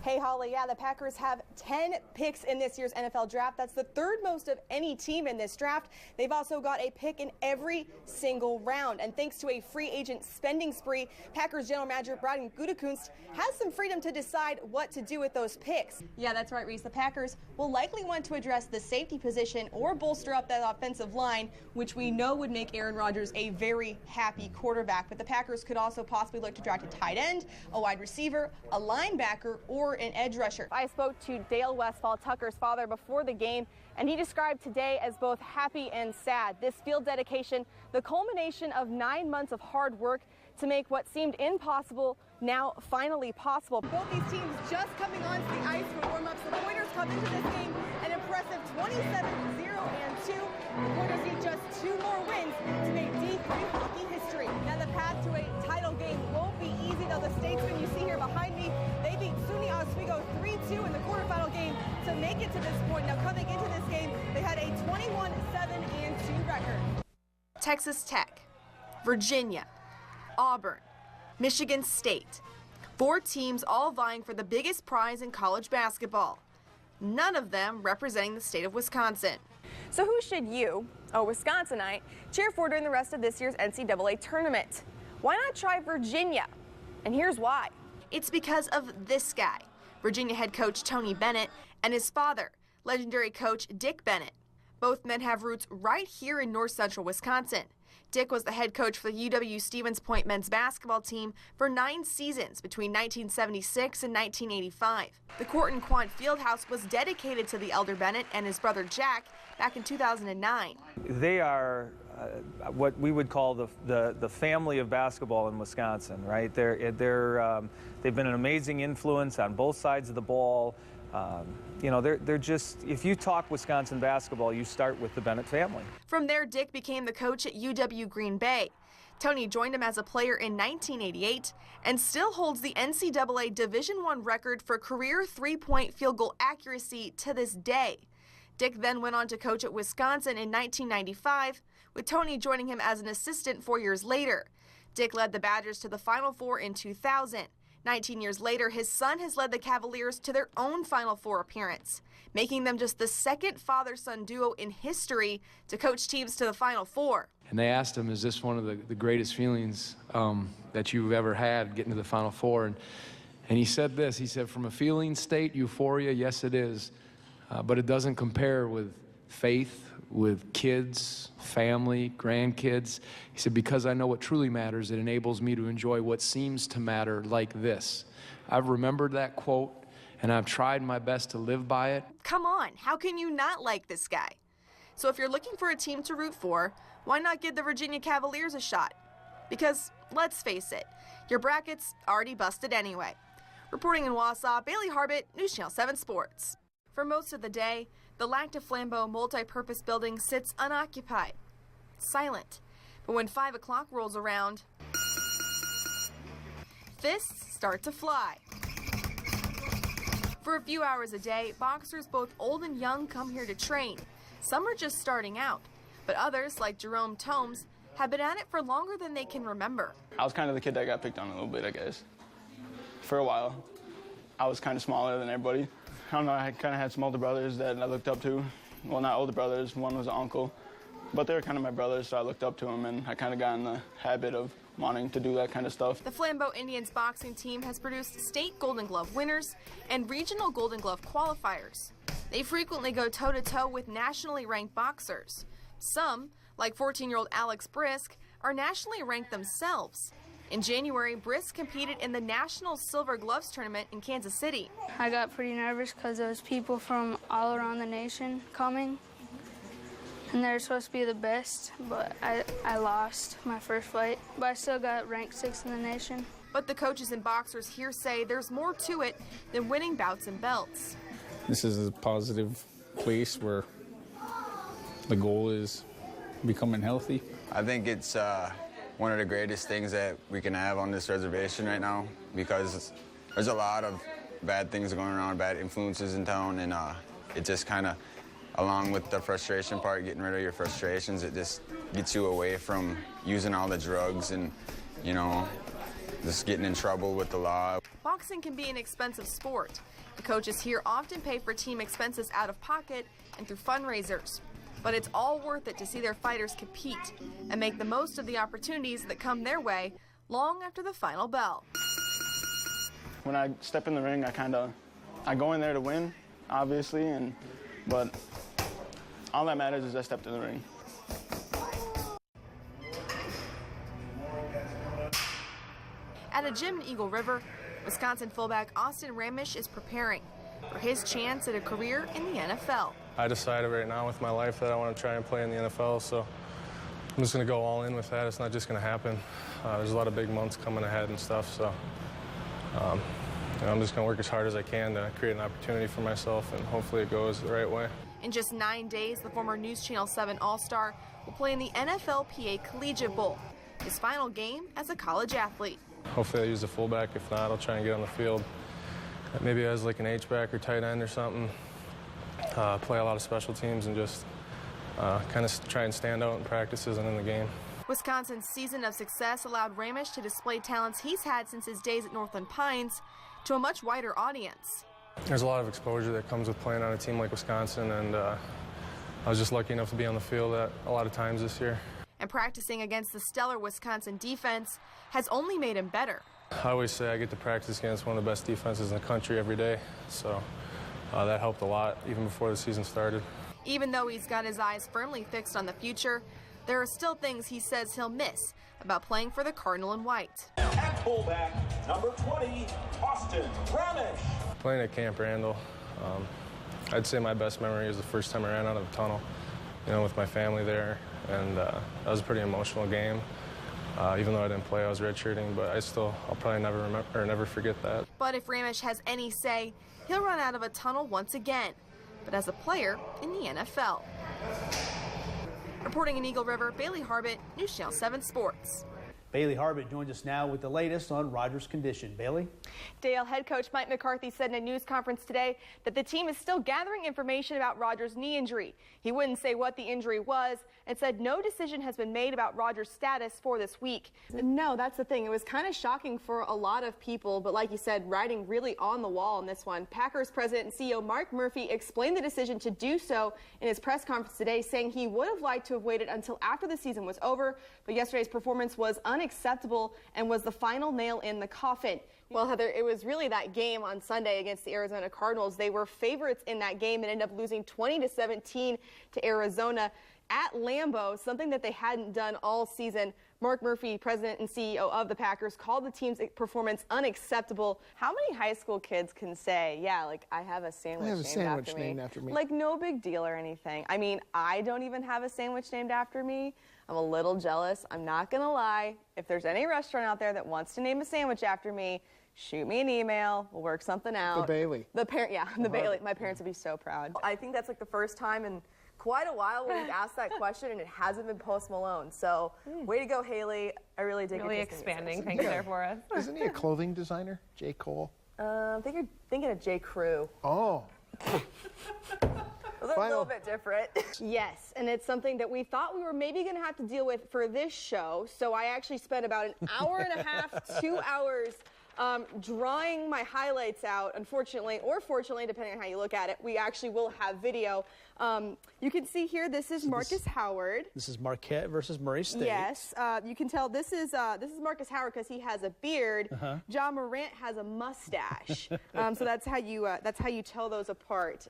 Hey, Holly, yeah, the Packers have 10 picks in this year's NFL draft. That's the third most of any team in this draft. They've also got a pick in every single round. And thanks to a free agent spending spree, Packers general manager Brian Gutekunst has some freedom to decide what to do with those picks. Yeah, that's right, Reese. The Packers will likely want to address the safety position or bolster up that offensive line, which we know would make Aaron Rodgers a very happy quarterback. But the Packers could also possibly look to draft a tight end, a wide receiver, a linebacker, or an edge rusher. I spoke to Dale Westfall, Tucker's father, before the game, and he described today as both happy and sad. This field dedication, the culmination of 9 months of hard work to make what seemed impossible now finally possible. Both these teams just coming onto the ice for warm-ups. The Pointers come into this game an impressive 27-0-2. The Pointers need just 2 more wins to make D3 hockey history. Now the path to a title game won't be easy, though. The Statesmen you see here behind me, they beat SUNY Oswego 3-2 in the quarterfinal game to make it to this point. Now coming into this game, they had a 21-7-2 record. Texas Tech, Virginia, Auburn, Michigan State. 4 teams all vying for the biggest prize in college basketball. None of them representing the state of Wisconsin. So who should you, a Wisconsinite, cheer for during the rest of this year's NCAA tournament? Why not try Virginia? And here's why. It's because of this guy, Virginia head coach Tony Bennett, and his father, legendary coach Dick Bennett. Both men have roots right here in north central Wisconsin. Dick was the head coach for the UW-Stevens Point men's basketball team for 9 seasons between 1976 and 1985. The Corton Quant Fieldhouse was dedicated to the elder Bennett and his brother Jack back in 2009. They are what we would call the family of basketball in Wisconsin, right? They've been an amazing influence on both sides of the ball. You know, they're just, if you talk Wisconsin basketball, you start with the Bennett family. From there, Dick became the coach at UW Green Bay. Tony joined him as a player in 1988 and still holds the NCAA Division I record for career three-point field goal accuracy to this day. Dick then went on to coach at Wisconsin in 1995, with Tony joining him as an assistant 4 years later. Dick led the Badgers to the Final Four in 2000. 19 years later, his son has led the Cavaliers to their own Final Four appearance, making them just the second father-son duo in history to coach teams to the Final Four. And they asked him, is this one of the greatest feelings that you've ever had, getting to the Final Four? And he said this, he said, from a feeling state, euphoria, yes it is, but it doesn't compare with faith, with kids, family, grandkids. He said, because I know what truly matters, it enables me to enjoy what seems to matter like this. I've remembered that quote, and I've tried my best to live by it. Come on, how can you not like this guy? So if you're looking for a team to root for, why not give the Virginia Cavaliers a shot? Because, let's face it, your bracket's already busted anyway. Reporting in Wausau, Bailey Harbit, News Channel 7 Sports. For most of the day, the Lac du Flambeau multi-purpose building sits unoccupied, silent. But when 5 o'clock rolls around, fists start to fly. For a few hours a day, boxers both old and young come here to train. Some are just starting out, but others, like Jerome Tomes, have been at it for longer than they can remember. I was kind of the kid that got picked on a little bit, I guess. For a while, I was kind of smaller than everybody. I don't know, I kind of had some older brothers that I looked up to. Well, not older brothers, one was an uncle. But they were kind of my brothers, so I looked up to them, and I kind of got in the habit of wanting to do that kind of stuff. The Flambeau Indians boxing team has produced state Golden Glove winners and regional Golden Glove qualifiers. They frequently go toe-to-toe with nationally ranked boxers. Some, like 14-year-old Alex Brisk, are nationally ranked themselves. In January, Brisk competed in the National Silver Gloves Tournament in Kansas City. I got pretty nervous because there was people from all around the nation coming, and they were supposed to be the best, but I lost my first fight. But I still got ranked 6th in the nation. But the coaches and boxers here say there's more to it than winning bouts and belts. This is a positive place where the goal is becoming healthy. I think it's one of the greatest things that we can have on this reservation right now, because there's a lot of bad things going around, bad influences in town, and it just kind of, along with the frustration part, getting rid of your frustrations, it just gets you away from using all the drugs and, you know, just getting in trouble with the law. Boxing can be an expensive sport. The coaches here often pay for team expenses out of pocket and through fundraisers. But it's all worth it to see their fighters compete and make the most of the opportunities that come their way long after the final bell. When I step in the ring, I go in there to win, obviously, but all that matters is I stepped in the ring. At a gym in Eagle River, Wisconsin fullback Austin Ramish is preparing for his chance at a career in the NFL. I decided right now with my life that I want to try and play in the NFL, so I'm just going to go all in with that. It's not just going to happen. There's a lot of big months coming ahead and stuff, so I'm just going to work as hard as I can to create an opportunity for myself, and hopefully it goes the right way. In just 9 days, the former News Channel 7 All-Star will play in the NFLPA Collegiate Bowl, his final game as a college athlete. Hopefully I use the fullback. If not, I'll try and get on the field. Maybe as like an H-back or tight end or something. Play a lot of special teams and just kind of try and stand out in practices and in the game. Wisconsin's season of success allowed Ramish to display talents he's had since his days at Northland Pines to a much wider audience. There's a lot of exposure that comes with playing on a team like Wisconsin, and I was just lucky enough to be on the field a lot of times this year. And practicing against the stellar Wisconsin defense has only made him better. I always say I get to practice against one of the best defenses in the country every day, so that helped a lot even before the season started. Even though he's got his eyes firmly fixed on the future, there are still things he says he'll miss about playing for the Cardinal and White. At fullback, number 20, Austin Ramish. Playing at Camp Randall, I'd say my best memory is the first time I ran out of the tunnel, with my family there, and that was a pretty emotional game. Even though I didn't play, I was redshirting, but I'll probably never forget that. But if Ramish has any say, he'll run out of a tunnel once again, but as a player in the NFL. Reporting in Eagle River, Bailey Harbit, News Channel 7 Sports. Bailey Harbit joins us now with the latest on Rogers' condition. Bailey? Dale head coach Mike McCarthy said in a news conference today that the team is still gathering information about Rogers' knee injury. He wouldn't say what the injury was and said no decision has been made about Rogers' status for this week. No, that's the thing. It was kind of shocking for a lot of people, but like you said, writing really on the wall on this one. Packers president and CEO Mark Murphy explained the decision to do so in his press conference today, saying he would have liked to have waited until after the season was over, but yesterday's performance was unacceptable and was the final nail in the coffin. Well, Heather, it was really that game on Sunday against the Arizona Cardinals. They were favorites in that game and ended up losing 20-17 to Arizona at Lambeau, something that they hadn't done all season. Mark Murphy, president and CEO of the Packers, called the team's performance unacceptable. How many high school kids can say, yeah, like, I have a sandwich named after me? Like, no big deal or anything. I mean, I don't even have a sandwich named after me. I'm a little jealous. I'm not going to lie. If there's any restaurant out there that wants to name a sandwich after me, shoot me an email. We'll work something out. The Bailey. The Bailey. My parents would be so proud. I think that's like the first time in quite a while where we've asked that question and it hasn't been Post Malone. So way to go, Haley. I really dig it. Really expanding things there for us. Isn't he a clothing designer, J. Cole? I think you're thinking of J. Crew. Oh. Those are a little bit different. Yes, and it's something that we thought we were maybe going to have to deal with for this show. So I actually spent about an hour and a half, 2 hours drawing my highlights out. Unfortunately, or fortunately, depending on how you look at it, we actually will have video. You can see here, this is Marcus Howard. This is Marquette versus Murray State. Yes, you can tell this is Marcus Howard because he has a beard. John Morant has a mustache. So that's how you tell those apart.